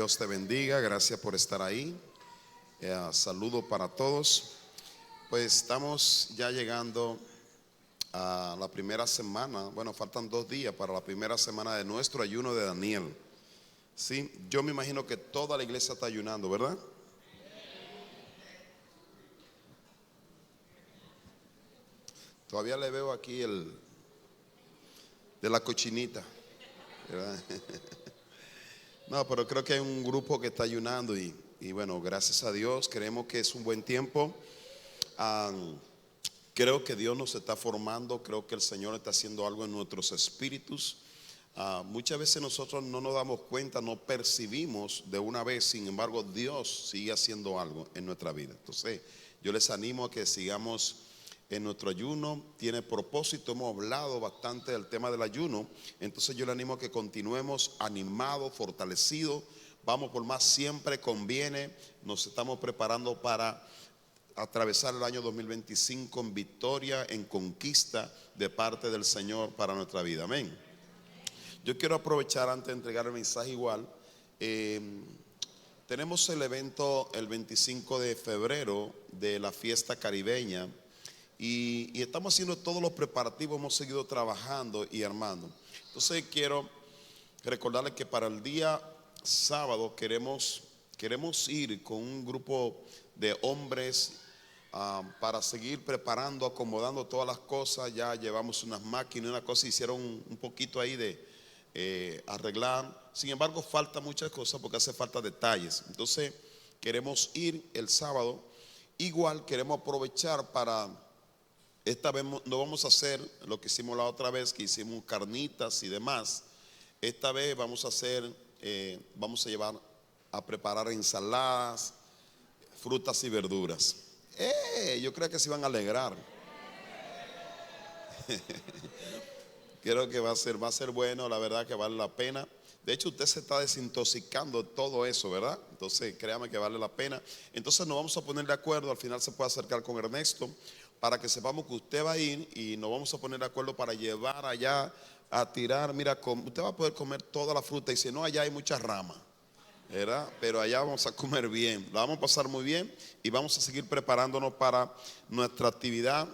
Dios te bendiga, gracias por estar ahí. Saludo para todos. Pues estamos ya llegando a la primera semana. Bueno, faltan 2 días para la primera semana de nuestro ayuno de Daniel. Sí, yo me imagino que toda la iglesia está ayunando, ¿verdad? Todavía le veo aquí el de la cochinita, ¿verdad? No, pero creo que hay un grupo que está ayunando y bueno, gracias a Dios, creemos que es un buen tiempo. Creo que Dios nos está formando, creo que el Señor está haciendo algo en nuestros espíritus. Muchas veces nosotros no nos damos cuenta, no percibimos de una vez, sin embargo Dios sigue haciendo algo en nuestra vida. Entonces yo les animo a que sigamos en nuestro ayuno, tiene propósito, hemos hablado bastante del tema del ayuno, entonces yo les animo a que continuemos animados, fortalecidos, vamos por más, siempre conviene, nos estamos preparando para atravesar el año 2025 en victoria, en conquista de parte del Señor para nuestra vida, amén. Yo quiero aprovechar antes de entregar el mensaje igual, tenemos el evento el 25 de febrero de la fiesta caribeña y estamos haciendo todos los preparativos, hemos seguido trabajando y armando. Entonces quiero recordarles que para el día sábado queremos ir con un grupo de hombres para seguir preparando, acomodando todas las cosas. Ya llevamos unas máquinas, una cosa, hicieron un poquito ahí de arreglar. Sin embargo, falta muchas cosas porque hace falta detalles. Entonces, queremos ir el sábado. Igual queremos aprovechar para, esta vez no vamos a hacer lo que hicimos la otra vez, que hicimos carnitas y demás. Esta vez vamos a hacer, vamos a llevar a preparar ensaladas, frutas y verduras. Yo creo que se van a alegrar. Creo que va a ser bueno, la verdad que vale la pena. De hecho, usted se está desintoxicando de todo eso, ¿verdad? Entonces, créame que vale la pena. Entonces, nos vamos a poner de acuerdo. Al final se puede acercar con Ernesto para que sepamos que usted va a ir y nos vamos a poner de acuerdo para llevar allá a tirar. Mira, usted va a poder comer toda la fruta y si no, allá hay muchas ramas, ¿verdad? Pero allá vamos a comer bien, la vamos a pasar muy bien y vamos a seguir preparándonos para nuestra actividad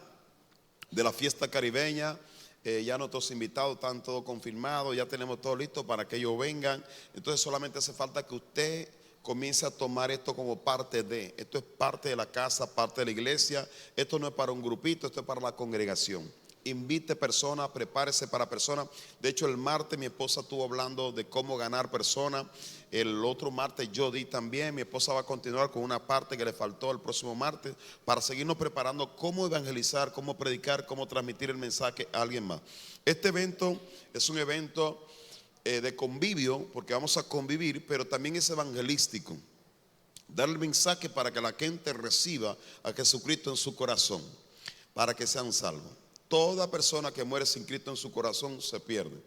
de la fiesta caribeña. Ya nuestros invitados están todos confirmados, ya tenemos todo listo para que ellos vengan. Entonces solamente hace falta que usted comience a tomar esto como parte de, esto es parte de la casa, parte de la iglesia. Esto no es para un grupito, esto es para la congregación. Invite personas, prepárese para personas. De hecho, el martes mi esposa estuvo hablando de cómo ganar personas. El otro martes yo di también. Mi esposa va a continuar con una parte que le faltó el próximo martes para seguirnos preparando cómo evangelizar, cómo predicar, cómo transmitir el mensaje a alguien más. Este evento es un evento de convivio, porque vamos a convivir, pero también es evangelístico. Dar el mensaje para que la gente reciba a Jesucristo en su corazón, para que sean salvos. Toda persona que muere sin Cristo en su corazón se pierde,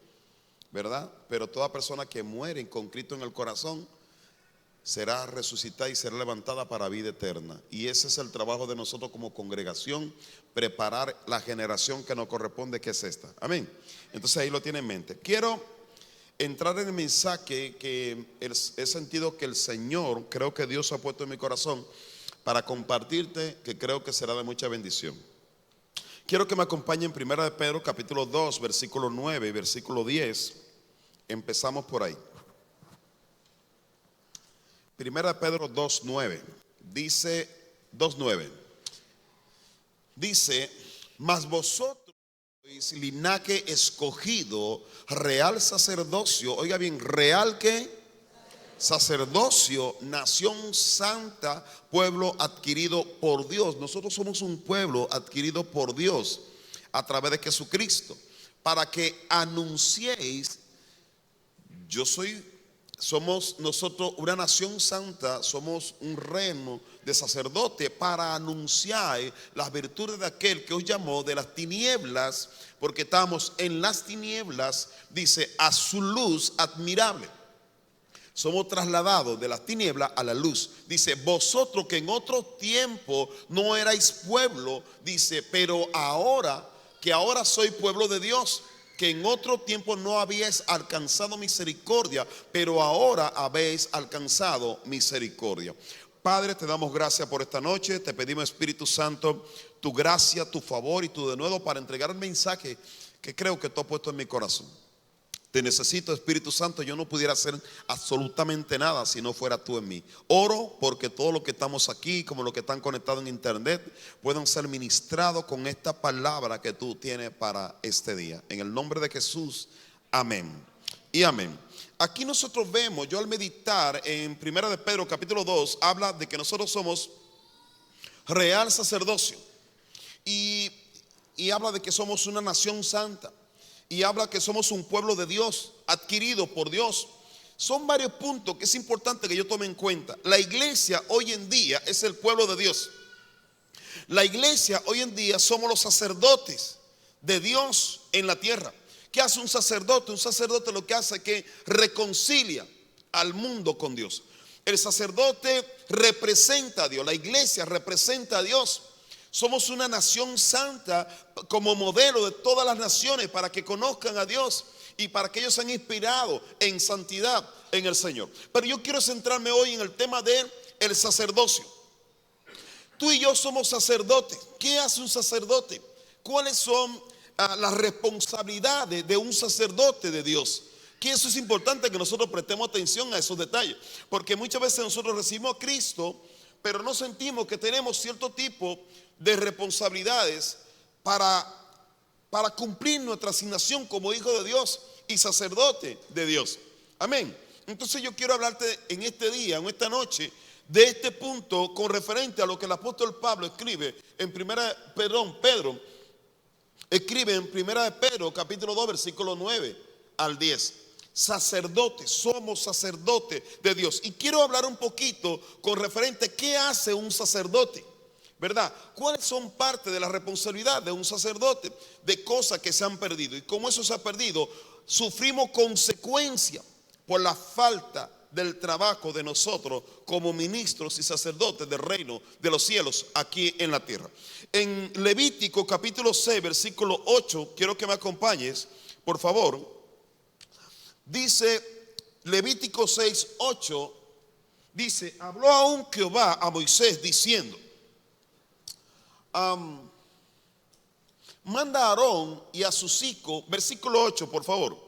¿verdad? Pero toda persona que muere con Cristo en el corazón será resucitada y será levantada para vida eterna. Y ese es el trabajo de nosotros como congregación, preparar la generación que nos corresponde, que es esta. Amén. Entonces ahí lo tiene en mente. Quiero entrar en el mensaje que he sentido que el Señor, creo que Dios ha puesto en mi corazón para compartirte, que creo que será de mucha bendición. Quiero que me acompañen en 1 de Pedro capítulo 2, versículo 9 y versículo 10. Empezamos por ahí. 1 de Pedro 2, 9. Dice 2:9. Dice, mas vosotros sois linaje escogido, real sacerdocio. Oiga bien, real ¿qué? Sacerdocio, nación santa, pueblo adquirido por Dios. Nosotros somos un pueblo adquirido por Dios a través de Jesucristo, para que anunciéis. Somos nosotros una nación santa, somos un reino de sacerdote para anunciar las virtudes de aquel que os llamó de las tinieblas, porque estamos en las tinieblas, dice, a su luz admirable. Somos trasladados de las tinieblas a la luz. Dice, vosotros que en otro tiempo no erais pueblo, dice, pero ahora, que ahora soy pueblo de Dios. que en otro tiempo no habíais alcanzado misericordia, pero ahora habéis alcanzado misericordia. Padre, te damos gracias por esta noche. Te pedimos, Espíritu Santo, tu gracia, tu favor y tu denuedo para entregar el mensaje que creo que tú has puesto en mi corazón. Te necesito, Espíritu Santo. Yo no pudiera hacer absolutamente nada si no fuera tú en mí. Oro porque todos los que estamos aquí, como los que están conectados en internet, puedan ser ministrados con esta palabra que tú tienes para este día. En el nombre de Jesús, amén y amén. Aquí nosotros vemos, yo al meditar en 1 de Pedro capítulo 2, habla de que nosotros somos real sacerdocio. Y habla de que somos una nación santa. Y habla que somos un pueblo de Dios, adquirido por Dios. Son varios puntos que es importante que yo tome en cuenta. La iglesia hoy en día es el pueblo de Dios. La iglesia hoy en día somos los sacerdotes de Dios en la tierra. ¿Qué hace un sacerdote? Un sacerdote lo que hace es que reconcilia al mundo con Dios. El sacerdote representa a Dios, la iglesia representa a Dios. Somos una nación santa como modelo de todas las naciones para que conozcan a Dios y para que ellos sean inspirados en santidad en el Señor. Pero yo quiero centrarme hoy en el tema del sacerdocio. Tú y yo somos sacerdotes. ¿Qué hace un sacerdote? ¿Cuáles son las responsabilidades de un sacerdote de Dios? Que eso es importante que nosotros prestemos atención a esos detalles. Porque muchas veces nosotros recibimos a Cristo, pero no sentimos que tenemos cierto tipo de responsabilidades para cumplir nuestra asignación como hijo de Dios y sacerdote de Dios. Amén. Entonces yo quiero hablarte en este día, en esta noche, de este punto con referente a lo que el apóstol Pablo escribe en Pedro escribe en 1 de Pedro capítulo 2 versículo 9 al 10. Sacerdotes, somos sacerdotes de Dios. Y quiero hablar un poquito con referente a qué hace un sacerdote, ¿verdad? ¿Cuáles son parte de la responsabilidad de un sacerdote? De cosas que se han perdido. Y como eso se ha perdido, sufrimos consecuencias por la falta del trabajo de nosotros como ministros y sacerdotes del reino de los cielos aquí en la tierra. En Levítico capítulo 6 versículo 8, quiero que me acompañes, por favor. Dice Levítico 6, 8, dice: habló aún Jehová a Moisés diciendo, manda a Aarón y a sus hijos, versículo 8 por favor.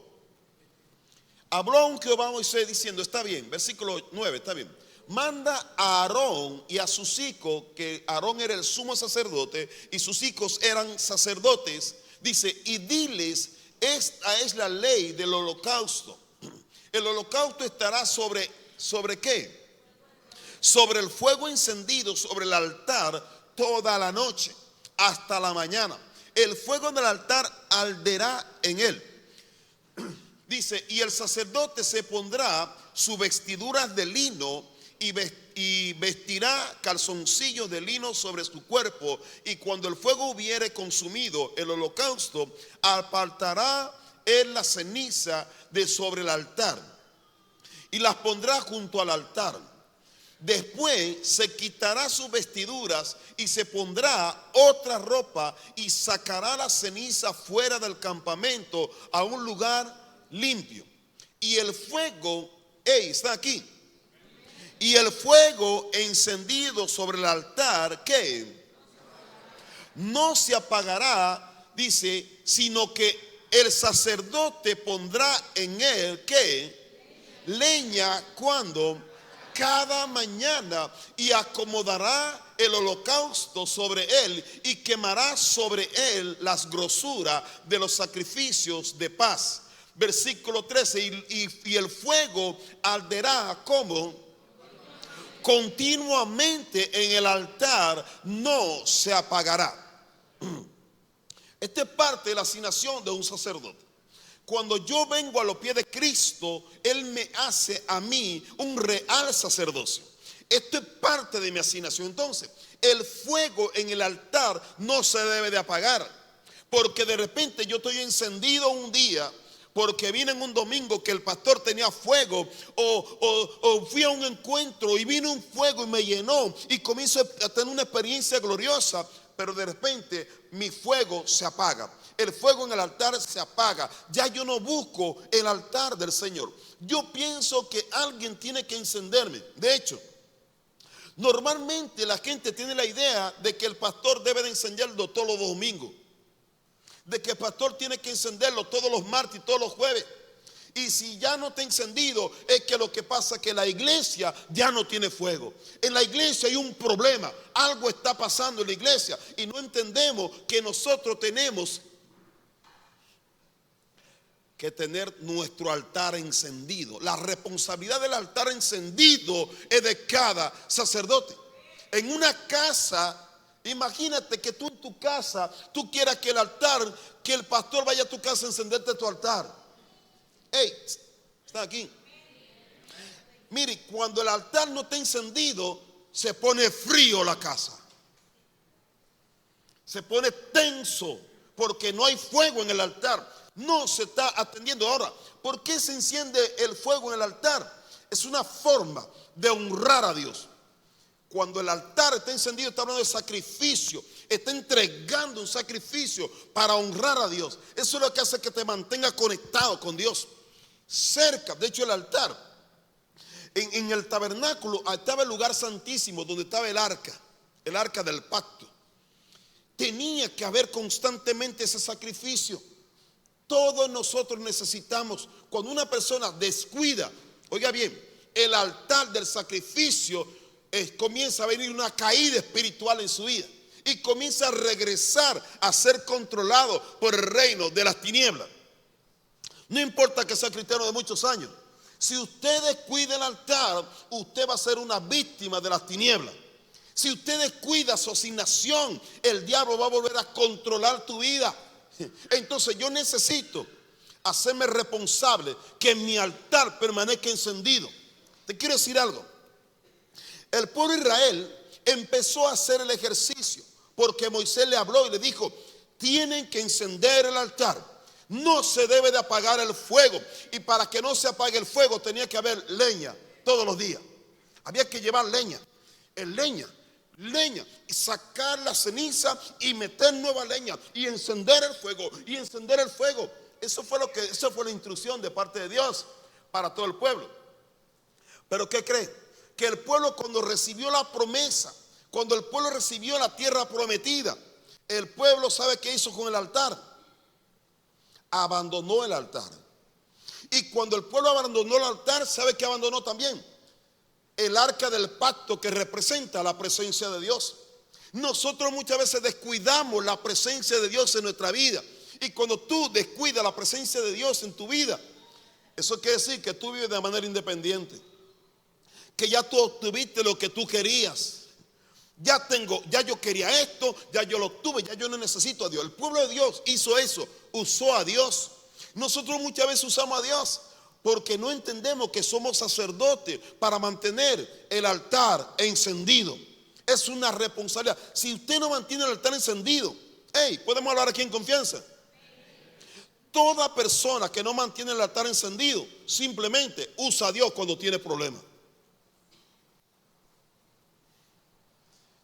Habló aún Jehová a Moisés diciendo, está bien, versículo 9, está bien. Manda a Aarón y a sus hijos, que Aarón era el sumo sacerdote y sus hijos eran sacerdotes, dice, y diles, esta es la ley del holocausto. El holocausto estará ¿sobre qué? Sobre el fuego encendido sobre el altar toda la noche hasta la mañana. El fuego del altar arderá en él. Dice, y el sacerdote se pondrá sus vestiduras de lino y vestirá calzoncillos de lino sobre su cuerpo, y cuando el fuego hubiere consumido el holocausto, apartará él la ceniza de sobre el altar y las pondrá junto al altar. Después se quitará sus vestiduras y se pondrá otra ropa y sacará la ceniza fuera del campamento a un lugar limpio. Y el fuego, está aquí. Y el fuego encendido sobre el altar, ¿qué? No se apagará, dice, sino que el sacerdote pondrá en él, ¿qué? Leña, cuando cada mañana, y acomodará el holocausto sobre él y quemará sobre él las grosuras de los sacrificios de paz. Versículo 13, y el fuego arderá como continuamente en el altar, no se apagará. Esta es parte de la asignación de un sacerdote. Cuando yo vengo a los pies de Cristo, Él me hace a mí un real sacerdocio. Esto es parte de mi asignación. Entonces, el fuego en el altar no se debe de apagar, porque de repente yo estoy encendido un día, porque vine en un domingo que el pastor tenía fuego, o fui a un encuentro y vino un fuego y me llenó y comienzo a tener una experiencia gloriosa, pero de repente mi fuego se apaga. el fuego en el altar se apaga. Ya yo no busco el altar del Señor. Yo pienso que alguien tiene que encenderme. De hecho, normalmente la gente tiene la idea de que el pastor debe de encenderlo todos los domingos, de que el pastor tiene que encenderlo todos los martes y todos los jueves. Y si ya no está encendido, es que lo que pasa es que la iglesia ya no tiene fuego. En la iglesia hay un problema, algo está pasando en la iglesia y no entendemos que nosotros tenemos que tener nuestro altar encendido. La responsabilidad del altar encendido es de cada sacerdote. En una casa, imagínate que tú en tu casa, tú quieras que el altar, que el pastor vaya a tu casa a encenderte tu altar. Hey, ¿están aquí? Mire, cuando el altar no está encendido, se pone frío la casa. Se pone tenso porque no hay fuego en el altar. No se está atendiendo. Ahora, ¿por qué se enciende el fuego en el altar? Es una forma de honrar a Dios. Cuando el altar está encendido, está hablando de sacrificio. Está entregando un sacrificio para honrar a Dios. Eso es lo que hace que te mantenga conectado con Dios. Cerca, de hecho el altar, en el tabernáculo estaba el lugar santísimo donde estaba el arca del pacto. Tenía que haber constantemente ese sacrificio. Todos nosotros necesitamos, cuando una persona descuida, oiga bien, el altar del sacrificio, comienza a venir una caída espiritual en su vida y comienza a regresar a ser controlado por el reino de las tinieblas. No importa que sea cristiano de muchos años, si usted descuida el altar, usted va a ser una víctima de las tinieblas. Si usted descuida su asignación, el diablo va a volver a controlar tu vida. Entonces yo necesito hacerme responsable que mi altar permanezca encendido. Te quiero decir algo. El pueblo de Israel empezó a hacer el ejercicio porque Moisés le habló y le dijo: tienen que encender el altar. No se debe de apagar el fuego. Y para que no se apague el fuego tenía que haber leña todos los días. Había que llevar leña. Leña. Y sacar la ceniza y meter nueva leña. Y encender el fuego. Esa fue la instrucción de parte de Dios para todo el pueblo. Pero ¿qué cree? Que el pueblo, cuando recibió la promesa, cuando el pueblo recibió la tierra prometida, el pueblo, ¿sabe qué hizo con el altar? Abandonó el altar. Y cuando el pueblo abandonó el altar, ¿sabe qué abandonó también? El arca del pacto, que representa la presencia de Dios. Nosotros muchas veces descuidamos la presencia de Dios en nuestra vida. Y cuando tú descuidas la presencia de Dios en tu vida, eso quiere decir que tú vives de manera independiente, que ya tú obtuviste lo que tú querías. Ya yo quería esto, ya yo lo obtuve, ya yo no necesito a Dios. El pueblo de Dios hizo eso, usó a Dios. Nosotros muchas veces usamos a Dios porque no entendemos que somos sacerdotes para mantener el altar encendido. Es una responsabilidad. Si usted no mantiene el altar encendido, podemos hablar aquí en confianza. Toda persona que no mantiene el altar encendido simplemente usa a Dios cuando tiene problemas.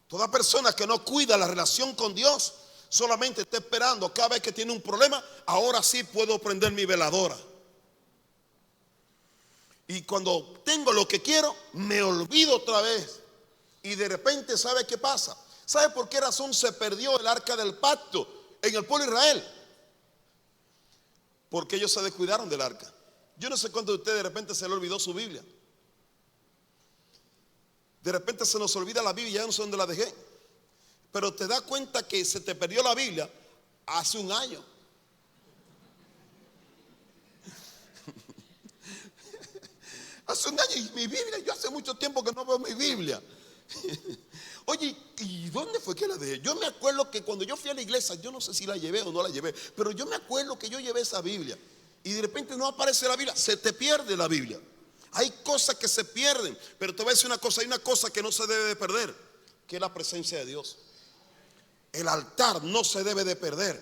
Toda persona que no cuida la relación con Dios solamente está esperando cada vez que tiene un problema. Ahora sí puedo prender mi veladora. Y cuando tengo lo que quiero, me olvido otra vez. Y de repente, ¿sabe qué pasa? ¿Sabe por qué razón se perdió el arca del pacto en el pueblo de Israel? Porque ellos se descuidaron del arca. Yo no sé cuántos de ustedes de repente se le olvidó su Biblia. De repente se nos olvida la Biblia, ya no sé dónde la dejé. Pero te das cuenta que se te perdió la Biblia hace un año. Hace un año y mi Biblia, yo hace mucho tiempo que no veo mi Biblia. Oye, ¿y dónde fue que la dejé? Yo me acuerdo que cuando yo fui a la iglesia, yo no sé si la llevé o no la llevé, pero yo me acuerdo que yo llevé esa Biblia y de repente no aparece la Biblia, se te pierde la Biblia. Hay cosas que se pierden, pero te voy a decir una cosa, hay una cosa que no se debe de perder, que es la presencia de Dios. El altar no se debe de perder.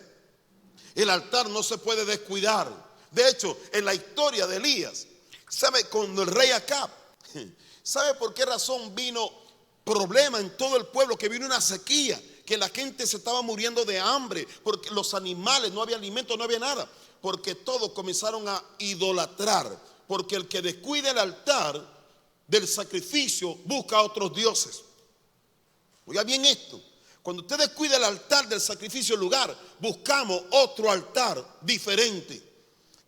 El altar no se puede descuidar. De hecho, en la historia de Elías, ¿sabe? Con el rey Acab, ¿sabe por qué razón vino problema en todo el pueblo? Que vino una sequía, que que la gente se estaba muriendo de hambre, porque los animales, no había alimento, no había nada, porque todos comenzaron a idolatrar, porque el que descuida el altar del sacrificio busca a otros dioses. Oiga bien esto, cuando usted descuida el altar del sacrificio, el lugar, buscamos otro altar diferente,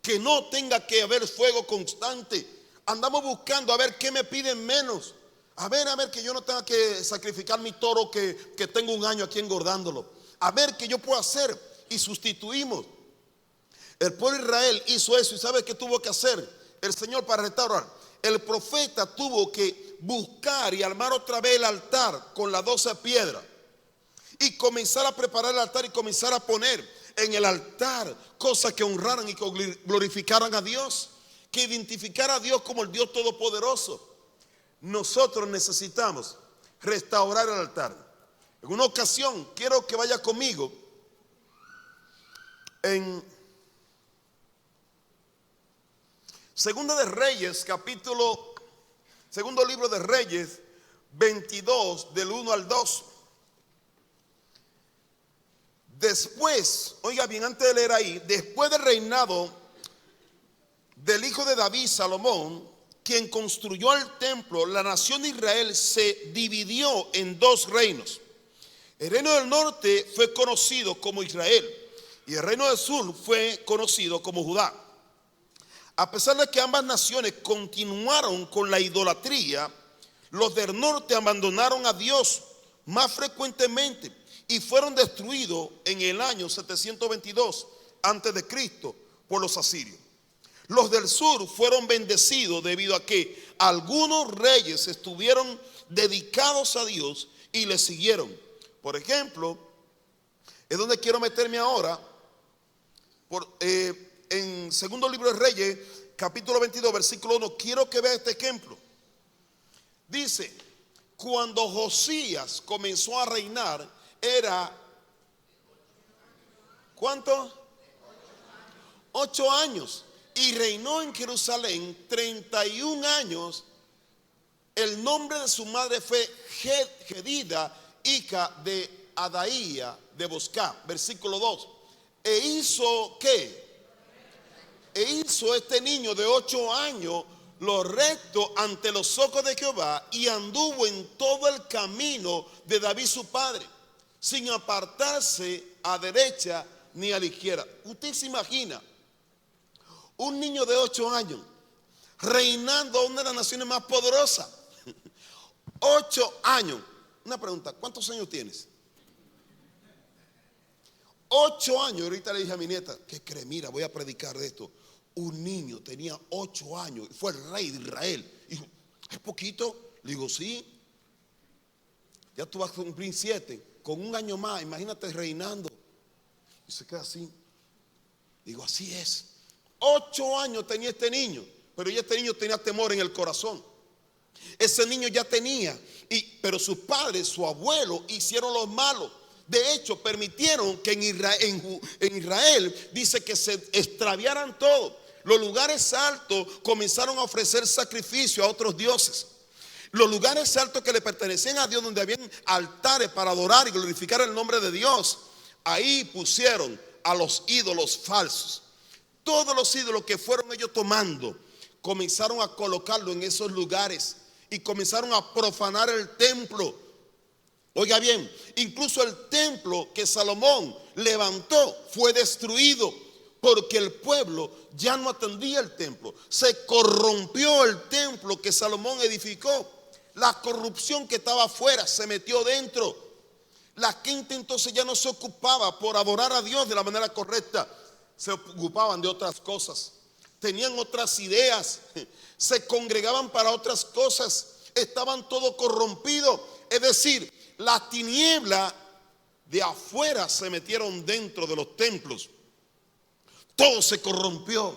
que no tenga que haber fuego constante. Andamos buscando a ver qué me piden menos. A ver, que yo no tenga que sacrificar mi toro que tengo un año aquí engordándolo. A ver qué yo puedo hacer. Y sustituimos. El pueblo de Israel hizo eso. ¿Y sabe qué tuvo que hacer el Señor para restaurar? El profeta tuvo que buscar y armar otra vez el altar con las 12 piedras. Y comenzar a preparar el altar y comenzar a poner en el altar cosas que honraran y que glorificaran a Dios, que identificara a Dios como el Dios Todopoderoso. Nosotros necesitamos restaurar el altar. En una ocasión, quiero que vaya conmigo en Segunda de Reyes, segundo libro de Reyes 22, del 1 al 2. Después, oiga bien, antes de leer ahí, después del reinado del hijo de David, Salomón, quien construyó el templo, la nación de Israel se dividió en dos reinos. El reino del norte fue conocido como Israel y el reino del sur fue conocido como Judá. A pesar de que ambas naciones continuaron con la idolatría, los del norte abandonaron a Dios más frecuentemente y fueron destruidos en el año 722 antes de Cristo por los asirios. Los del sur fueron bendecidos debido a que algunos reyes estuvieron dedicados a Dios y le siguieron. Por ejemplo, es donde quiero meterme ahora, en segundo libro de Reyes, capítulo 22, versículo 1. Quiero que vea este ejemplo. Dice, cuando Josías comenzó a reinar, era, ¿cuánto? 8 años. Y reinó en Jerusalén 31 años. El nombre de su madre fue Jedida, hija de Adaía de Bosca. Versículo 2. E hizo ¿qué? E hizo este niño de 8 años lo recto ante los ojos de Jehová, y anduvo en todo el camino de David su padre, sin apartarse a derecha ni a la izquierda. Usted se imagina un niño de 8 años reinando a una de las naciones más poderosas. 8 años. Una pregunta, ¿cuántos años tienes? 8 años. Ahorita le dije a mi nieta, ¿qué cree? Mira, voy a predicar de esto. Un niño tenía 8 años y fue el rey de Israel. Dijo, ¿es poquito? Le digo, sí. Ya tú vas a cumplir 7. Con un año más, imagínate reinando. Y se queda así. Digo, así es. 8 años tenía este niño, pero ya este niño tenía temor en el corazón. Ese niño ya tenía, pero sus padres, su abuelo, hicieron lo malo. De hecho, permitieron que en Israel dice que se extraviaran todo. Los lugares altos comenzaron a ofrecer sacrificio a otros dioses. Los lugares altos que le pertenecían a Dios, donde habían altares para adorar y glorificar el nombre de Dios, ahí pusieron a los ídolos falsos. Todos los ídolos que fueron ellos tomando, comenzaron a colocarlo en esos lugares y comenzaron a profanar el templo. Oiga bien, incluso el templo que Salomón levantó fue destruido porque el pueblo ya no atendía el templo. Se corrompió el templo que Salomón edificó. La corrupción que estaba afuera se metió dentro. La gente entonces ya no se ocupaba por adorar a Dios de la manera correcta. Se ocupaban de otras cosas, tenían otras ideas, se congregaban para otras cosas, estaban todo corrompido. Es decir, las tinieblas de afuera se metieron dentro de los templos. Todo se corrompió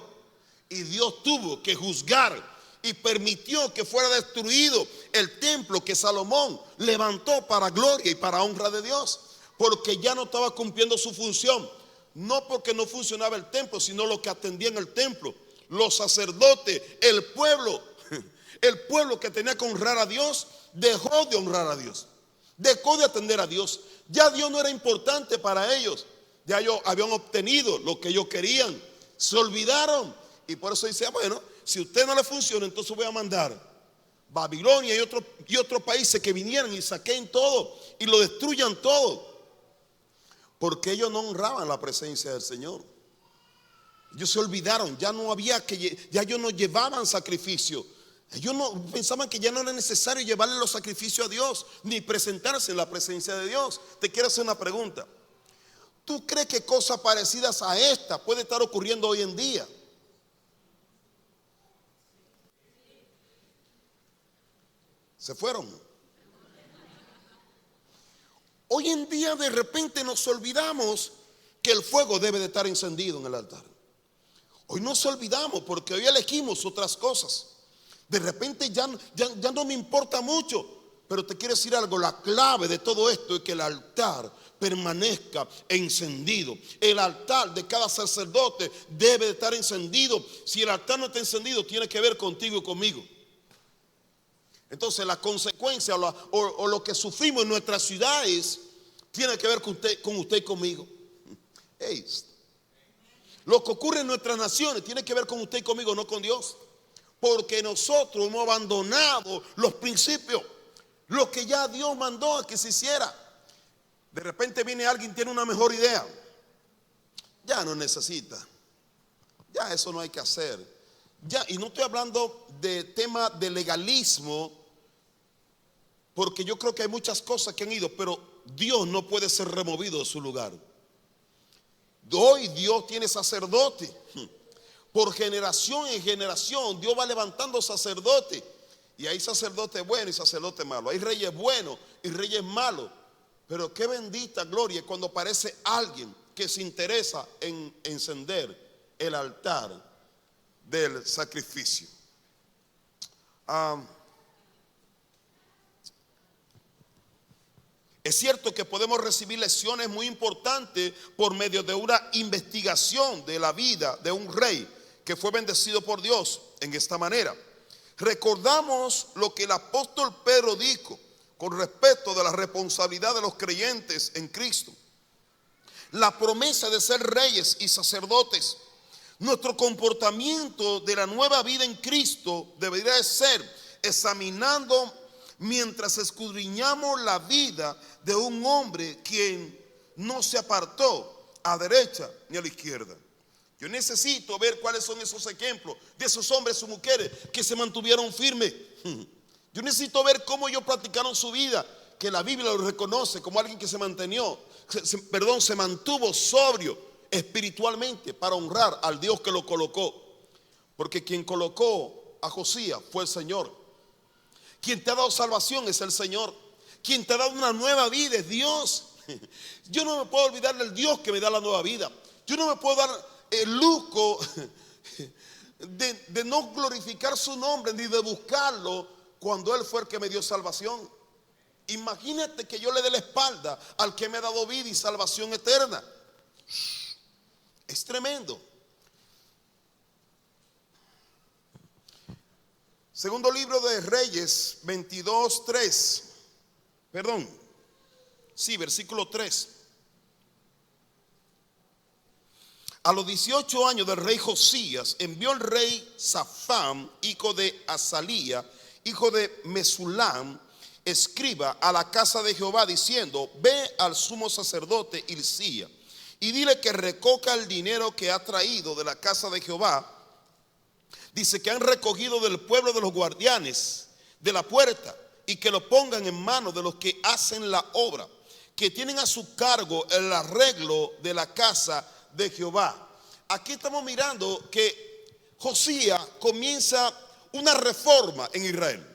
y Dios tuvo que juzgar y permitió que fuera destruido el templo que Salomón levantó para gloria y para honra de Dios, porque ya no estaba cumpliendo su función. No porque no funcionaba el templo, sino los que atendían el templo, los sacerdotes, el pueblo que tenía que honrar a Dios, dejó de honrar a Dios, dejó de atender a Dios, Ya Dios no era importante para ellos. Ya ellos habían obtenido lo que ellos querían. Se olvidaron. Y por eso dice, bueno, si a usted no le funciona, entonces voy a mandar Babilonia y otros países que vinieran y saquen todo y lo destruyan todo. Porque ellos no honraban la presencia del Señor. Ellos se olvidaron, ya ellos no llevaban sacrificio. Ellos no pensaban que ya no era necesario llevarle los sacrificios a Dios, ni presentarse en la presencia de Dios. Te quiero hacer una pregunta. ¿Tú crees que cosas parecidas a esta puede estar ocurriendo hoy en día? Se fueron. Hoy en día de repente nos olvidamos que el fuego debe de estar encendido en el altar. Hoy nos olvidamos porque hoy elegimos otras cosas. De repente ya no me importa mucho. Pero te quiero decir algo, la clave de todo esto es que el altar permanezca encendido. El altar de cada sacerdote debe de estar encendido. Si el altar no está encendido, tiene que ver contigo y conmigo. Entonces la consecuencia o lo que sufrimos en nuestras ciudades tiene que ver con usted y conmigo. Hey, lo que ocurre en nuestras naciones tiene que ver con usted y conmigo, no con Dios. Porque nosotros hemos abandonado los principios, lo que ya Dios mandó a que se hiciera. De repente viene alguien, tiene una mejor idea. Ya no necesita. Ya eso no hay que hacer. Ya, y no estoy hablando de tema de legalismo, porque yo creo que hay muchas cosas que han ido, pero Dios no puede ser removido de su lugar. Hoy Dios tiene sacerdote. Por generación en generación Dios va levantando sacerdotes. Y hay sacerdotes buenos y sacerdotes malos. Hay reyes buenos y reyes malos. Pero qué bendita gloria cuando aparece alguien que se interesa en encender el altar del sacrificio. Es cierto que podemos recibir lecciones muy importantes por medio de una investigación de la vida de un rey que fue bendecido por Dios en esta manera. Recordamos lo que el apóstol Pedro dijo con respecto de la responsabilidad de los creyentes en Cristo. La promesa de ser reyes y sacerdotes. Nuestro comportamiento de la nueva vida en Cristo debería de ser examinando mientras escudriñamos la vida de un hombre quien no se apartó a derecha ni a la izquierda. Yo necesito ver cuáles son esos ejemplos de esos hombres y mujeres que se mantuvieron firmes. Yo necesito ver cómo ellos practicaron su vida, que la Biblia lo reconoce como alguien que se mantuvo sobrio espiritualmente para honrar al Dios que lo colocó. Porque quien colocó a Josías fue el Señor. Quien te ha dado salvación es el Señor. Quien te ha dado una nueva vida es Dios. Yo no me puedo olvidar del Dios que me da la nueva vida. Yo no me puedo dar el lujo de no glorificar su nombre ni de buscarlo cuando Él fue el que me dio salvación. Imagínate que yo le dé la espalda al que me ha dado vida y salvación eterna. Es tremendo. Segundo libro de Reyes 22:3. Versículo 3. A los 18 años del rey Josías, envió el rey Safán, hijo de Azalía, hijo de Mesulam, escriba a la casa de Jehová, diciendo: ve al sumo sacerdote Hilcía y dile que recoja el dinero que ha traído de la casa de Jehová. Dice que han recogido del pueblo de los guardianes de la puerta, y que lo pongan en manos de los que hacen la obra, que tienen a su cargo el arreglo de la casa de Jehová. Aquí estamos mirando que Josías comienza una reforma en Israel.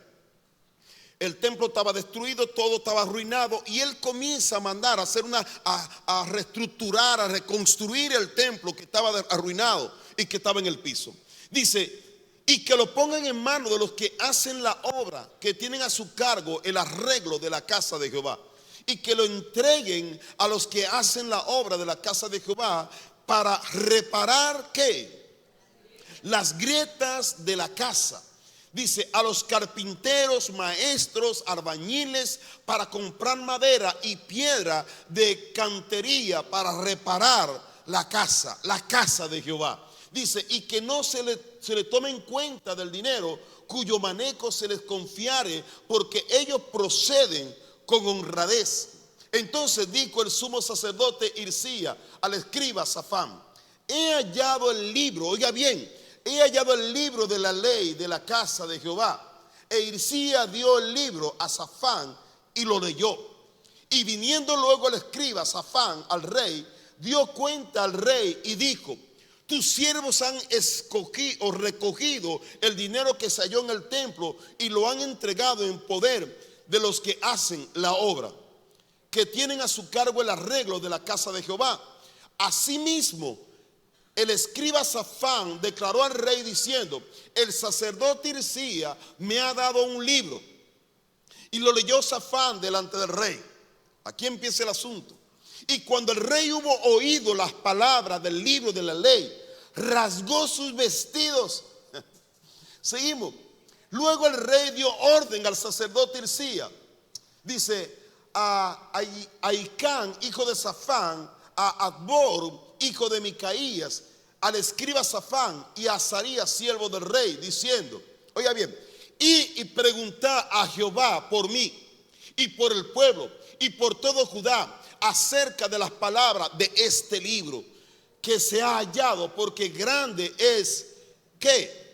El templo estaba destruido, todo estaba arruinado, y él comienza a mandar a hacer a reestructurar, a reconstruir el templo que estaba arruinado y que estaba en el piso. Dice: y que lo pongan en manos de los que hacen la obra, que tienen a su cargo el arreglo de la casa de Jehová, y que lo entreguen a los que hacen la obra de la casa de Jehová para reparar ¿qué? Las grietas de la casa. Dice, a los carpinteros, maestros, albañiles, para comprar madera y piedra de cantería para reparar la casa de Jehová. Dice, y que no se le tome en cuenta del dinero cuyo manejo se les confiare, porque ellos proceden con honradez. Entonces dijo el sumo sacerdote Hilcías al escriba Safán: he hallado el libro, oiga bien, he hallado el libro de la ley de la casa de Jehová. E Hilcías dio el libro a Safán y lo leyó. Y viniendo luego el escriba Safán al rey, dio cuenta al rey y dijo: tus siervos han escogido o recogido el dinero que se halló en el templo y lo han entregado en poder de los que hacen la obra, que tienen a su cargo el arreglo de la casa de Jehová. Asimismo, el escriba Safán declaró al rey diciendo: el sacerdote Hilcías me ha dado un libro. Y lo leyó Safán delante del rey. Aquí empieza el asunto. Y cuando el rey hubo oído las palabras del libro de la ley, rasgó sus vestidos. Seguimos. Luego el rey dio orden al sacerdote Hilcías. Dice, a Ahicam, hijo de Safán, a Adbor, hijo de Micaías, al escriba Safán y a Azarías, siervo del rey, diciendo, oiga bien, y preguntá a Jehová por mí y por el pueblo y por todo Judá acerca de las palabras de este libro que se ha hallado, porque grande es ¿qué?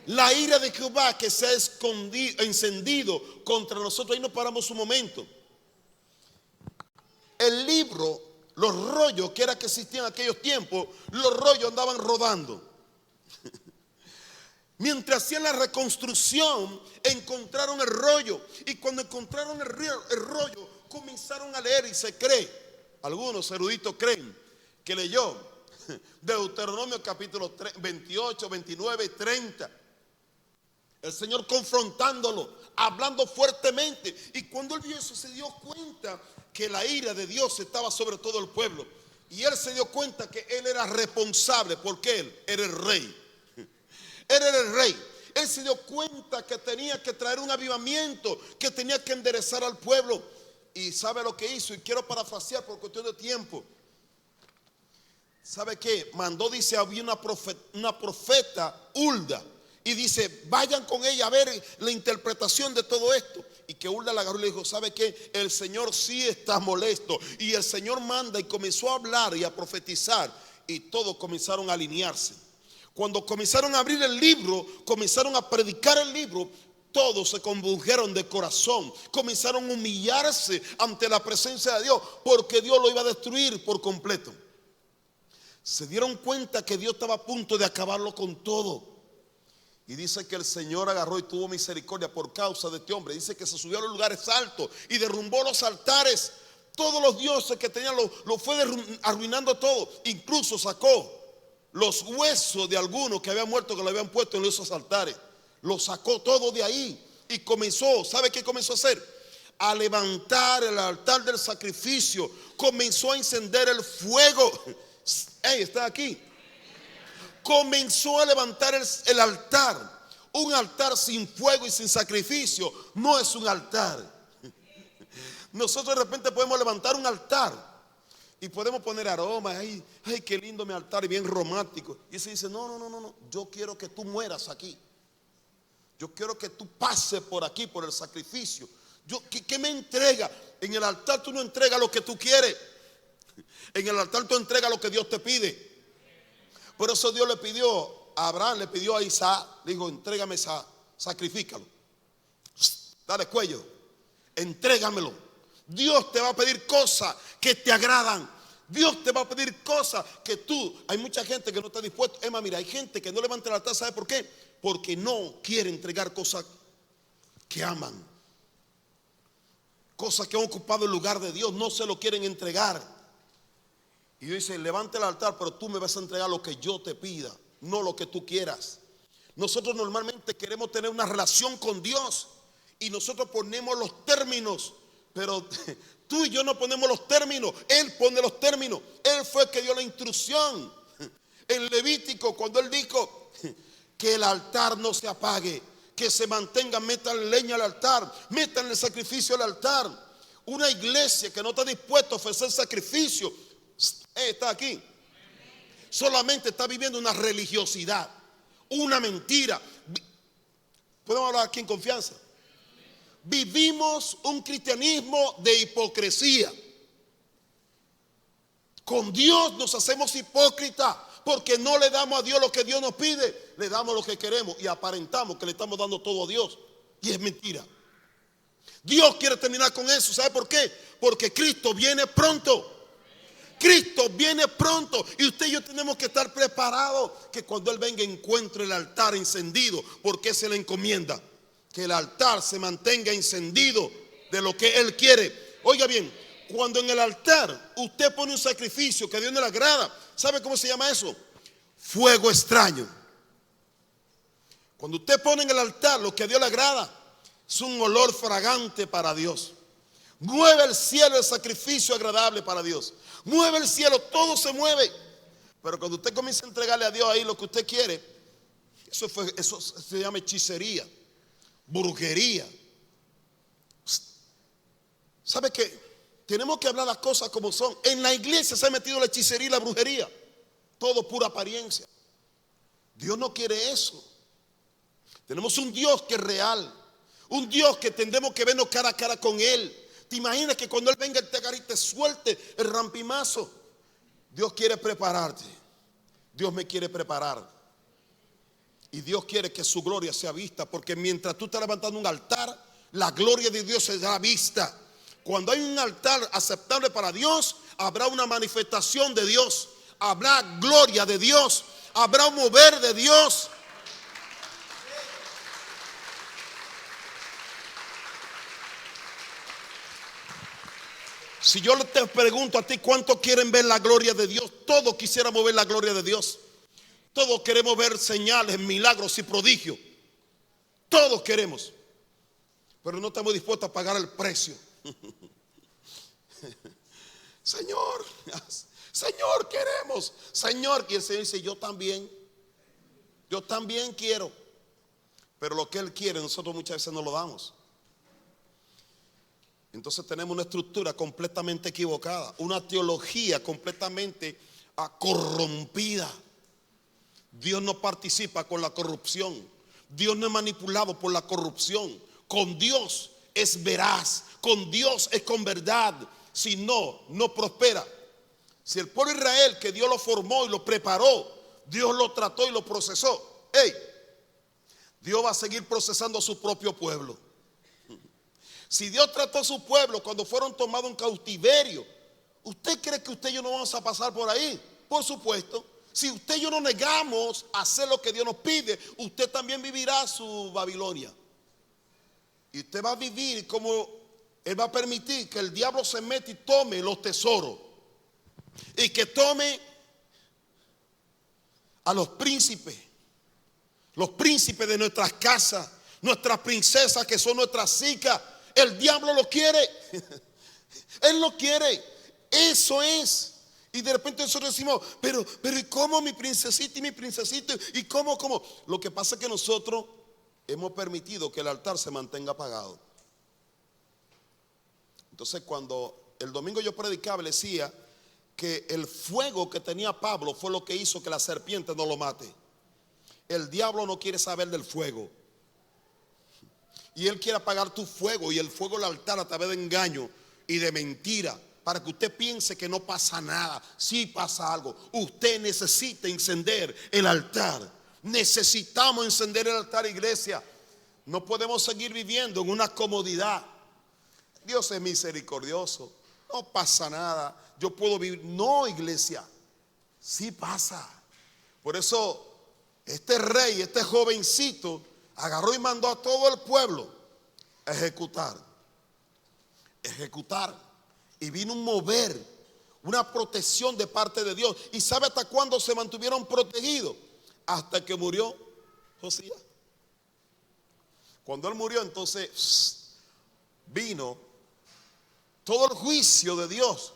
La ira de Jehová que se ha encendido contra nosotros. Ahí nos paramos un momento. El libro, los rollos que era que existían en aquellos tiempos, los rollos andaban rodando. Mientras hacían la reconstrucción, encontraron el rollo. Y cuando encontraron el rollo, comenzaron a leer y se cree, algunos eruditos creen, que leyó Deuteronomio capítulo 28, 29, 30. El Señor confrontándolo, hablando fuertemente. Y cuando él vio eso, se dio cuenta que la ira de Dios estaba sobre todo el pueblo. Y él se dio cuenta que él era responsable, porque él era el rey. Él era el rey. Él se dio cuenta que tenía que traer un avivamiento, que tenía que enderezar al pueblo. Y sabe lo que hizo, y quiero parafrasear por cuestión de tiempo. ¿Sabe qué? Mandó, dice, había una profeta, Hulda, y dice, vayan con ella a ver la interpretación de todo esto. Y que Hulda la agarró y le dijo, ¿sabe qué? El Señor sí está molesto. Y el Señor manda, y comenzó a hablar y a profetizar, y todos comenzaron a alinearse. Cuando comenzaron a abrir el libro, comenzaron a predicar el libro, todos se convulguieron de corazón, comenzaron a humillarse ante la presencia de Dios, porque Dios lo iba a destruir por completo. Se dieron cuenta que Dios estaba a punto de acabarlo con todo. Y dice que el Señor agarró y tuvo misericordia por causa de este hombre. Dice que se subió a los lugares altos y derrumbó los altares. Todos los dioses que tenían lo fue arruinando todo. Incluso sacó los huesos de algunos que habían muerto, que lo habían puesto en esos altares. Lo sacó todo de ahí y comenzó, ¿sabe qué comenzó a hacer? A levantar el altar del sacrificio. Comenzó a encender el fuego. Está aquí. Comenzó a levantar el altar. Un altar sin fuego y sin sacrificio no es un altar. Nosotros de repente podemos levantar un altar y podemos poner aromas. Ay, qué lindo mi altar, y bien romántico. Y se dice, no, yo quiero que tú mueras aquí. Yo quiero que tú pases por aquí, por el sacrificio. ¿Qué me entrega? En el altar tú no entregas lo que tú quieres. En el altar tú entregas lo que Dios te pide. Por eso Dios le pidió a Abraham, le pidió a Isaac, le dijo, entrégame Isaac, sacrifícalo. Dale cuello, entrégamelo. Dios te va a pedir cosas que te agradan. Dios te va a pedir cosas que tú, hay mucha gente que no está dispuesta. Emma, mira, hay gente que no levanta el altar, ¿sabe por qué? Porque no quiere entregar cosas que aman. Cosas que han ocupado el lugar de Dios, no se lo quieren entregar. Y Dios dice, levanta el altar, pero tú me vas a entregar lo que yo te pida, no lo que tú quieras. Nosotros normalmente queremos tener una relación con Dios y nosotros ponemos los términos, pero tú y yo no ponemos los términos, Él pone los términos. Él fue el que dio la instrucción en Levítico, cuando Él dijo que el altar no se apague, que se mantengan, metan leña al altar, metan el sacrificio al altar. Una iglesia que no está dispuesta a ofrecer sacrificio, está aquí, solamente está viviendo una religiosidad, una mentira. ¿Podemos hablar aquí en confianza? Vivimos un cristianismo de hipocresía. Con Dios nos hacemos hipócritas porque no le damos a Dios lo que Dios nos pide, le damos lo que queremos y aparentamos que le estamos dando todo a Dios, y es mentira. Dios quiere terminar con eso. ¿Sabe por qué? Porque Cristo viene pronto. Cristo viene pronto y usted y yo tenemos que estar preparados, que cuando Él venga encuentre el altar encendido, porque se le encomienda que el altar se mantenga encendido de lo que Él quiere. Oiga bien, cuando en el altar usted pone un sacrificio que a Dios no le agrada, ¿sabe cómo se llama eso? Fuego extraño. Cuando usted pone en el altar lo que a Dios le agrada, es un olor fragante para Dios. Mueve el cielo el sacrificio agradable para Dios. Mueve el cielo, todo se mueve. Pero cuando usted comienza a entregarle a Dios ahí lo que usted quiere, eso se llama hechicería, brujería. ¿Sabe qué? Tenemos que hablar las cosas como son. En la iglesia se ha metido la hechicería y la brujería. Todo pura apariencia. Dios no quiere eso. Tenemos un Dios que es real. Un Dios que tendremos que vernos cara a cara con Él. ¿Te imaginas que cuando Él venga Él te agarre y te suelte el rampimazo? Dios quiere prepararte. Dios me quiere preparar. Y Dios quiere que su gloria sea vista. Porque mientras tú estás levantando un altar, la gloria de Dios será vista. Cuando hay un altar aceptable para Dios, habrá una manifestación de Dios. Habrá gloria de Dios. Habrá un mover de Dios. Si yo te pregunto a ti cuántos quieren ver la gloria de Dios, todos quisiéramos ver la gloria de Dios. Todos queremos ver señales, milagros y prodigios. Todos queremos. Pero no estamos dispuestos a pagar el precio. Señor, Señor, queremos. Señor, y el Señor dice, yo también quiero. Pero lo que Él quiere nosotros muchas veces no lo damos. Entonces tenemos una estructura completamente equivocada, una teología completamente corrompida. Dios no participa con la corrupción. Dios no es manipulado por la corrupción. Con Dios es veraz, con Dios es con verdad. Si no, no prospera. Si el pueblo de Israel, que Dios lo formó y lo preparó, Dios lo trató y lo procesó, Dios va a seguir procesando a su propio pueblo. Si Dios trató a su pueblo cuando fueron tomados en cautiverio, ¿usted cree que usted y yo no vamos a pasar por ahí? Por supuesto. Si usted y yo no negamos a hacer lo que Dios nos pide, usted también vivirá su Babilonia. Y usted va a vivir como Él va a permitir que el diablo se meta y tome los tesoros. Y que tome a los príncipes de nuestras casas, nuestras princesas que son nuestras hijas. El diablo lo quiere. Él lo quiere. Eso es. Y de repente nosotros decimos, pero ¿y cómo mi princesita y mi princesito? ¿Y cómo? Lo que pasa es que nosotros hemos permitido que el altar se mantenga apagado. Entonces cuando el domingo yo predicaba, decía que el fuego que tenía Pablo fue lo que hizo que la serpiente no lo mate. El diablo no quiere saber del fuego. Y él quiere apagar tu fuego y el fuego del altar a través de engaño y de mentira, para que usted piense que no pasa nada. Sí pasa algo. Usted necesita encender el altar. Necesitamos encender el altar, iglesia. No podemos seguir viviendo en una comodidad. Dios es misericordioso. No pasa nada. Yo puedo vivir. No, iglesia. Sí pasa. Por eso este rey, este jovencito, agarró y mandó a todo el pueblo a ejecutar. Y vino un mover, una protección de parte de Dios. ¿Y sabe hasta cuándo se mantuvieron protegidos? Hasta que murió Josías. Cuando él murió, entonces vino todo el juicio de Dios.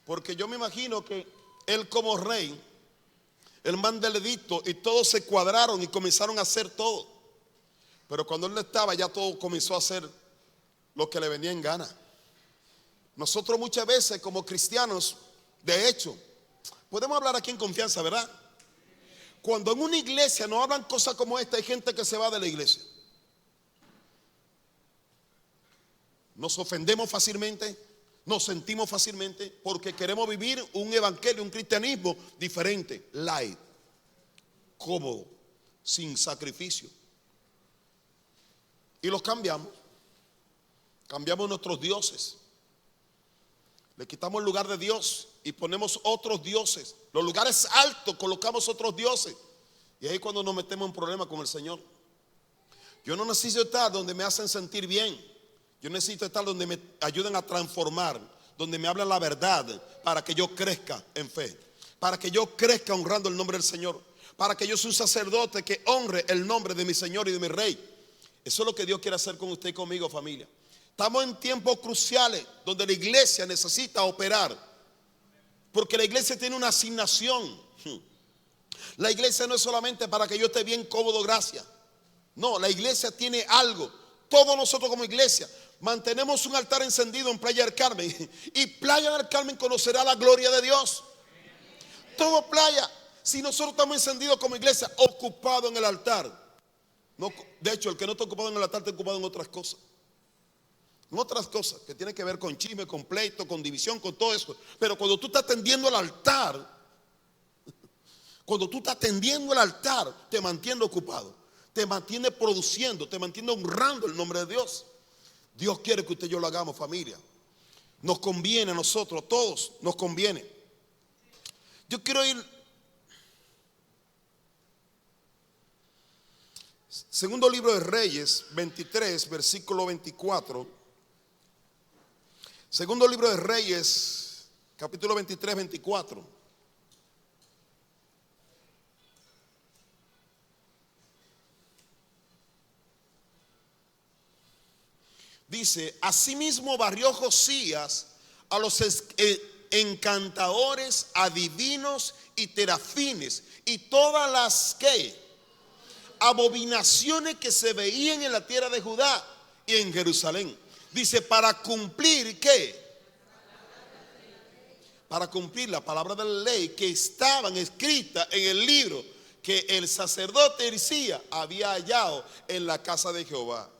Porque yo me imagino que él como rey, él manda el edicto y todos se cuadraron y comenzaron a hacer todo. Pero cuando él no estaba, ya todo comenzó a hacer lo que le venía en gana. Nosotros muchas veces como cristianos, de hecho, podemos hablar aquí en confianza, ¿verdad? Cuando en una iglesia no hablan cosas como esta, hay gente que se va de la iglesia. Nos ofendemos fácilmente, nos sentimos fácilmente, porque queremos vivir un evangelio, un cristianismo diferente, light, cómodo, sin sacrificio. Y los cambiamos. Cambiamos nuestros dioses. Le quitamos el lugar de Dios y ponemos otros dioses. Los lugares altos colocamos otros dioses. Y ahí es cuando nos metemos en problemas con el Señor. Yo no necesito estar donde me hacen sentir bien. Yo necesito estar donde me ayuden a transformar, donde me hablan la verdad, para que yo crezca en fe, para que yo crezca honrando el nombre del Señor, para que yo sea un sacerdote que honre el nombre de mi Señor y de mi Rey. Eso es lo que Dios quiere hacer con usted y conmigo, familia. Estamos en tiempos cruciales donde la iglesia necesita operar, porque la iglesia tiene una asignación. La iglesia no es solamente para que yo esté bien cómodo, gracias. No, la iglesia tiene algo. Todos nosotros como iglesia mantenemos un altar encendido en Playa del Carmen, y Playa del Carmen conocerá la gloria de Dios. Todo Playa, si nosotros estamos encendidos como iglesia, ocupados en el altar. No, de hecho, el que no está ocupado en el altar está ocupado en otras cosas. En otras cosas que tienen que ver con chisme, con pleito, con división, con todo eso. Pero cuando tú estás atendiendo al altar, te mantiene ocupado, te mantiene produciendo, te mantiene honrando el nombre de Dios. Dios quiere que usted y yo lo hagamos, familia. Nos conviene a nosotros, todos nos conviene. Yo quiero ir segundo libro de Reyes 23, versículo 24. Segundo libro de Reyes, capítulo 23, 24. Dice: asimismo barrió Josías a los encantadores, adivinos y terafines y todas las abominaciones que se veían en la tierra de Judá y en Jerusalén. Dice, para cumplir ¿qué? Para cumplir la palabra de la ley que estaban escritas en el libro que el sacerdote Hilcías había hallado en la casa de Jehová.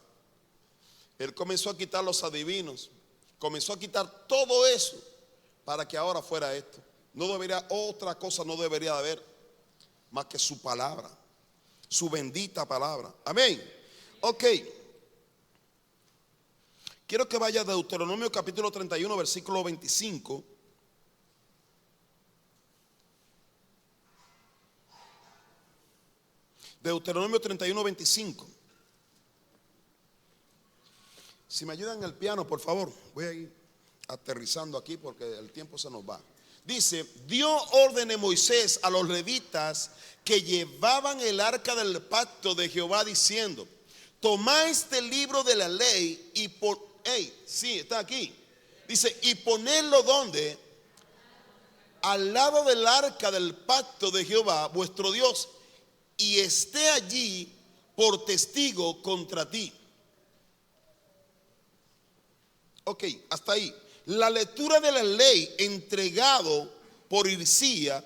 Él comenzó a quitar los adivinos, comenzó a quitar todo eso para que ahora fuera esto. No debería, otra cosa no debería de haber más que su palabra, su bendita palabra. Amén. Ok. Quiero que vaya a Deuteronomio capítulo 31, versículo 25. Deuteronomio 31, 25. Si me ayudan en el piano, por favor. Voy a ir aterrizando aquí porque el tiempo se nos va. Dice: dio orden a Moisés a los levitas que llevaban el arca del pacto de Jehová, diciendo: tomad este libro de la ley y sí, está aquí. Dice: y ponedlo donde, al lado del arca del pacto de Jehová vuestro Dios, y esté allí por testigo contra ti. Ok, hasta ahí. La lectura de la ley entregado por Hilcías,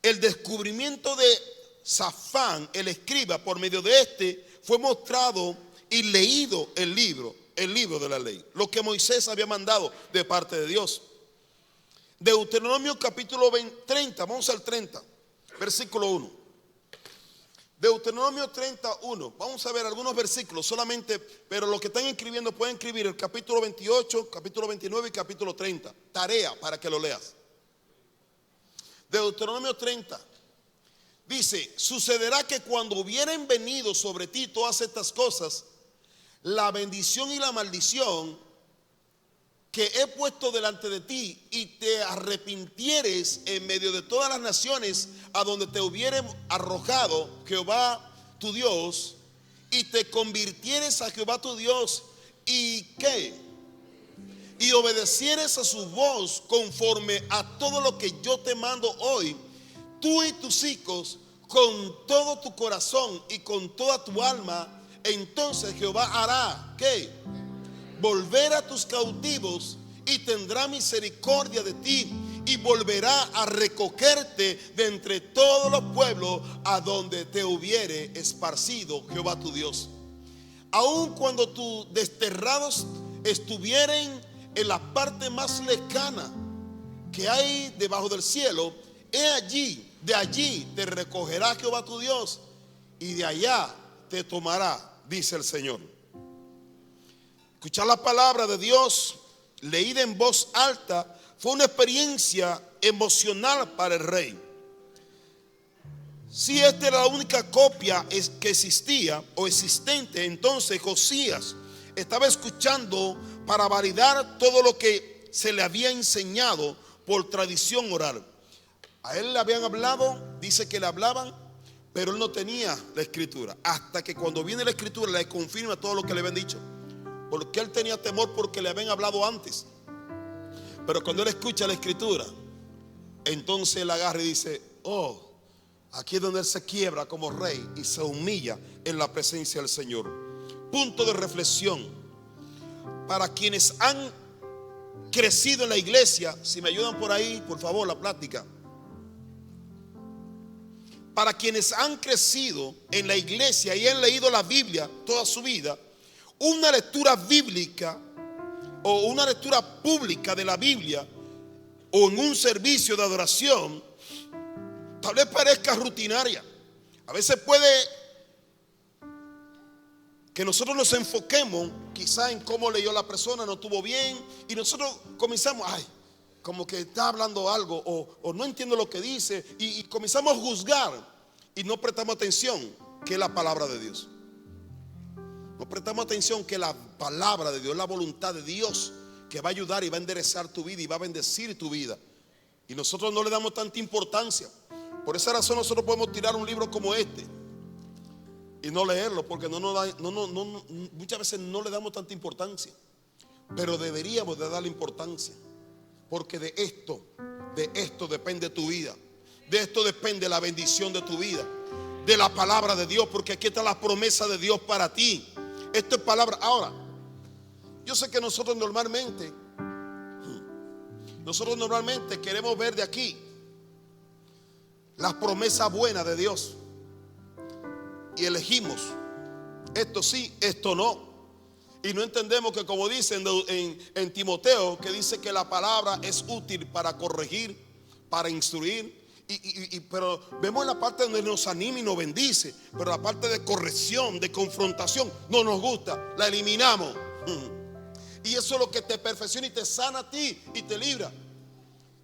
el descubrimiento de Safán, el escriba, por medio de este fue mostrado y leído el libro de la ley, lo que Moisés había mandado de parte de Dios. Deuteronomio capítulo 30, vamos al 30, versículo 1. Deuteronomio 31, vamos a ver algunos versículos solamente, pero los que están escribiendo pueden escribir el capítulo 28, capítulo 29 y capítulo 30. Tarea para que lo leas. Deuteronomio 30 dice: sucederá que cuando hubieren venido sobre ti todas estas cosas, la bendición y la maldición que he puesto delante de ti, y te arrepintieres en medio de todas las naciones a donde te hubiere arrojado Jehová tu Dios, y te convirtieres a Jehová tu Dios, y ¿qué? Y obedecieres a su voz conforme a todo lo que yo te mando hoy, tú y tus hijos, con todo tu corazón y con toda tu alma, entonces Jehová hará, ¿qué? Volver a tus cautivos y tendrá misericordia de ti y volverá a recogerte de entre todos los pueblos a donde te hubiere esparcido Jehová tu Dios. Aun cuando tus desterrados estuvieren en la parte más lejana que hay debajo del cielo, he allí, de allí te recogerá Jehová tu Dios y de allá te tomará, dice el Señor. Escuchar la palabra de Dios leída en voz alta fue una experiencia emocional para el rey. Si esta era la única copia que existía o existente, entonces Josías estaba escuchando para validar todo lo que se le había enseñado por tradición oral. A él le habían hablado, dice que le hablaban, pero él no tenía la escritura. Hasta que cuando viene la escritura le confirma todo lo que le habían dicho. Porque él tenía temor porque le habían hablado antes. Pero cuando él escucha la escritura, entonces él agarra y dice: oh, aquí es donde él se quiebra como rey y se humilla en la presencia del Señor. Punto de reflexión para quienes han crecido en la iglesia. Si me ayudan por ahí, por favor, la plática. Para quienes han crecido en la iglesia y han leído la Biblia toda su vida, una lectura bíblica o una lectura pública de la Biblia o en un servicio de adoración tal vez parezca rutinaria. A veces puede que nosotros nos enfoquemos quizá en cómo leyó la persona, no estuvo bien, y nosotros comenzamos, ay, como que está hablando algo o no entiendo lo que dice, y comenzamos a juzgar y no prestamos atención que es la palabra de Dios. No prestamos atención que la palabra de Dios, la voluntad de Dios, que va a ayudar y va a enderezar tu vida y va a bendecir tu vida. Y nosotros no le damos tanta importancia. Por esa razón nosotros podemos tirar un libro como este y no leerlo, porque muchas veces no le damos tanta importancia. Pero deberíamos de darle importancia, porque de esto depende tu vida. De esto depende la bendición de tu vida, de la palabra de Dios, porque aquí está la promesa de Dios para ti. Esto es palabra. Ahora, yo sé que nosotros normalmente queremos ver de aquí las promesas buenas de Dios y elegimos esto sí, esto no, y no entendemos que, como dice en Timoteo, que dice que la palabra es útil para corregir, para instruir, pero vemos la parte donde nos anima y nos bendice, pero la parte de corrección, de confrontación, no nos gusta, la eliminamos. Y eso es lo que te perfecciona y te sana a ti y te libra.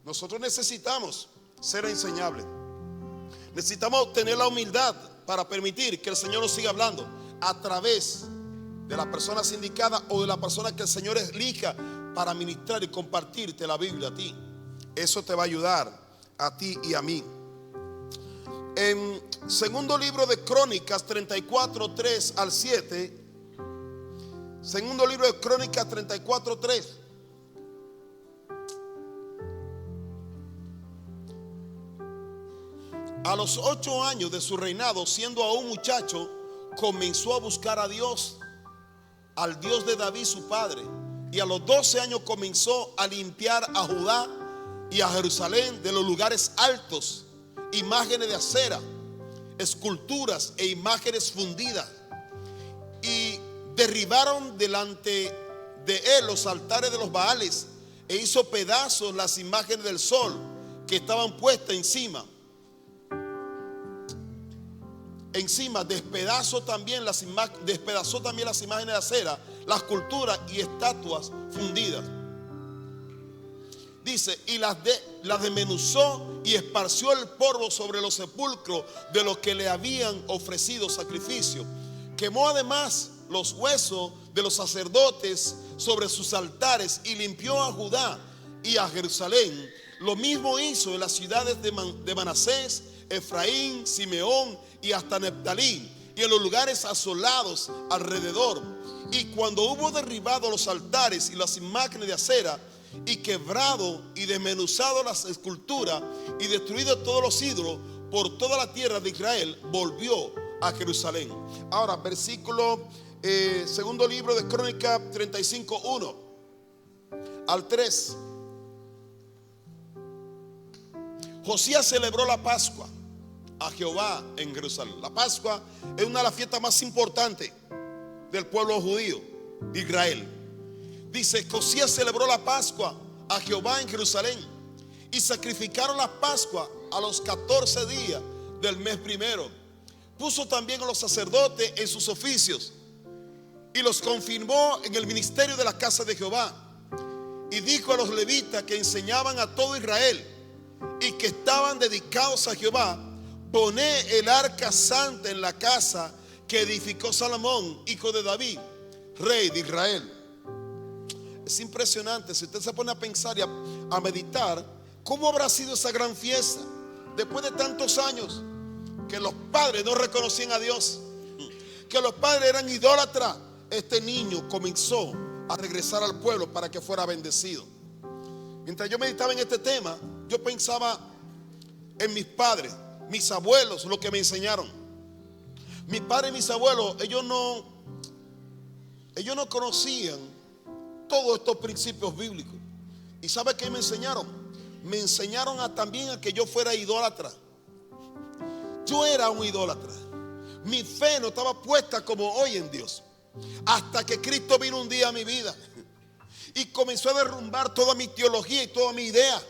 Nosotros necesitamos ser enseñables. Necesitamos tener la humildad para permitir que el Señor nos siga hablando a través de las personas indicadas o de la persona que el Señor elija para ministrar y compartirte la Biblia a ti. Eso te va a ayudar a ti y a mí. En segundo libro de Crónicas 34, 3 al 7. Segundo libro de Crónicas 34, 3. A los 8 años de su reinado, siendo aún muchacho, comenzó a buscar a Dios, al Dios de David su padre. Y a los 12 años comenzó a limpiar a Judá y a Jerusalén de los lugares altos, imágenes de acera, esculturas e imágenes fundidas. Y derribaron delante de él los altares de los Baales e hizo pedazos las imágenes del sol que estaban puestas encima. Despedazó también las imágenes de acera, las esculturas y estatuas fundidas. Dice, y las desmenuzó y esparció el polvo sobre los sepulcros de los que le habían ofrecido sacrificio. Quemó además los huesos de los sacerdotes sobre sus altares y limpió a Judá y a Jerusalén. Lo mismo hizo en las ciudades de Manasés, Efraín, Simeón y hasta Neftalí, y en los lugares asolados alrededor. Y cuando hubo derribado los altares y las imágenes de acera, y quebrado y desmenuzado las esculturas, y destruido todos los ídolos por toda la tierra de Israel, volvió a Jerusalén. Ahora, versículo, segundo libro de Crónica 35, 1 al 3. Josías celebró la Pascua a Jehová en Jerusalén. La Pascua es una de las fiestas más importantes del pueblo judío de Israel. Dice: Josías celebró la Pascua a Jehová en Jerusalén, y sacrificaron la Pascua a los 14 días del mes primero. Puso también a los sacerdotes en sus oficios y los confirmó en el ministerio de la casa de Jehová. Y dijo a los levitas que enseñaban a todo Israel y que estaban dedicados a Jehová: poned el arca santa en la casa que edificó Salomón, hijo de David, rey de Israel. Es impresionante si usted se pone a pensar y a meditar cómo habrá sido esa gran fiesta después de tantos años que los padres no reconocían a Dios, que los padres eran idólatras. Este niño comenzó a regresar al pueblo para que fuera bendecido. Mientras yo meditaba en este tema, yo pensaba en mis padres, mis abuelos, lo que me enseñaron. Mis padres y mis abuelos, ellos no conocían todos estos principios bíblicos. ¿Y sabe qué me enseñaron? Me enseñaron también a que yo fuera idólatra. Yo era un idólatra. Mi fe no estaba puesta como hoy en Dios, hasta que Cristo vino un día a mi vida y comenzó a derrumbar toda mi teología y toda mi idea,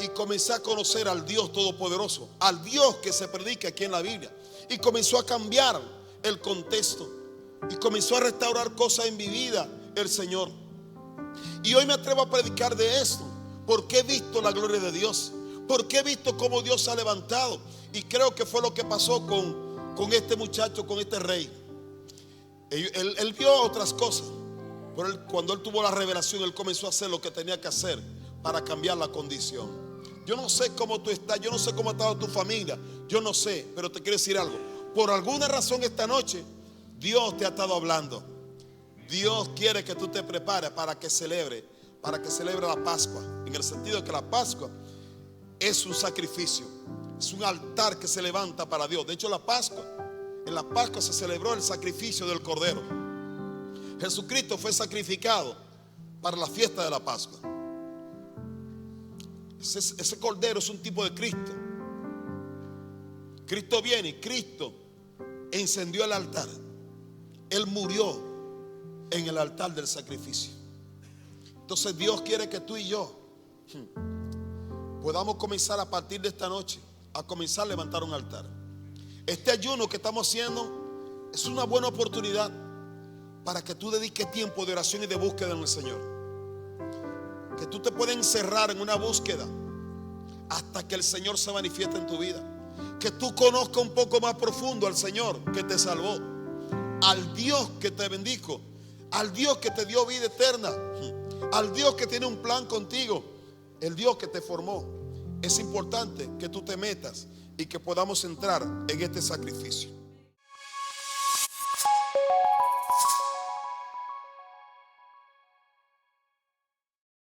y comencé a conocer al Dios Todopoderoso, al Dios que se predica aquí en la Biblia, y comenzó a cambiar el contexto y comenzó a restaurar cosas en mi vida el Señor. Y hoy me atrevo a predicar de esto porque he visto la gloria de Dios, porque he visto cómo Dios se ha levantado, y creo que fue lo que pasó con este muchacho, con este rey. Él vio otras cosas, pero cuando él tuvo la revelación, él comenzó a hacer lo que tenía que hacer para cambiar la condición. Yo no sé cómo tú estás, yo no sé cómo ha estado tu familia, yo no sé, pero te quiero decir algo. Por alguna razón esta noche Dios te ha estado hablando. Dios quiere que tú te prepares para que celebre la Pascua, en el sentido de que la Pascua es un sacrificio, es un altar que se levanta para Dios. De hecho, en la Pascua se celebró el sacrificio del Cordero. Jesucristo fue sacrificado para la fiesta de la Pascua. Ese Cordero es un tipo de Cristo. Cristo viene y Cristo encendió el altar. Él murió en el altar del sacrificio. Entonces Dios quiere que tú y yo podamos comenzar a partir de esta noche a comenzar a levantar un altar. Este ayuno que estamos haciendo es una buena oportunidad para que tú dediques tiempo de oración y de búsqueda en el Señor. Que tú te puedas encerrar en una búsqueda hasta que el Señor se manifieste en tu vida. Que tú conozcas un poco más profundo al Señor que te salvó, al Dios que te bendijo, al Dios que te dio vida eterna, al Dios que tiene un plan contigo, el Dios que te formó. Es importante que tú te metas y que podamos entrar en este sacrificio.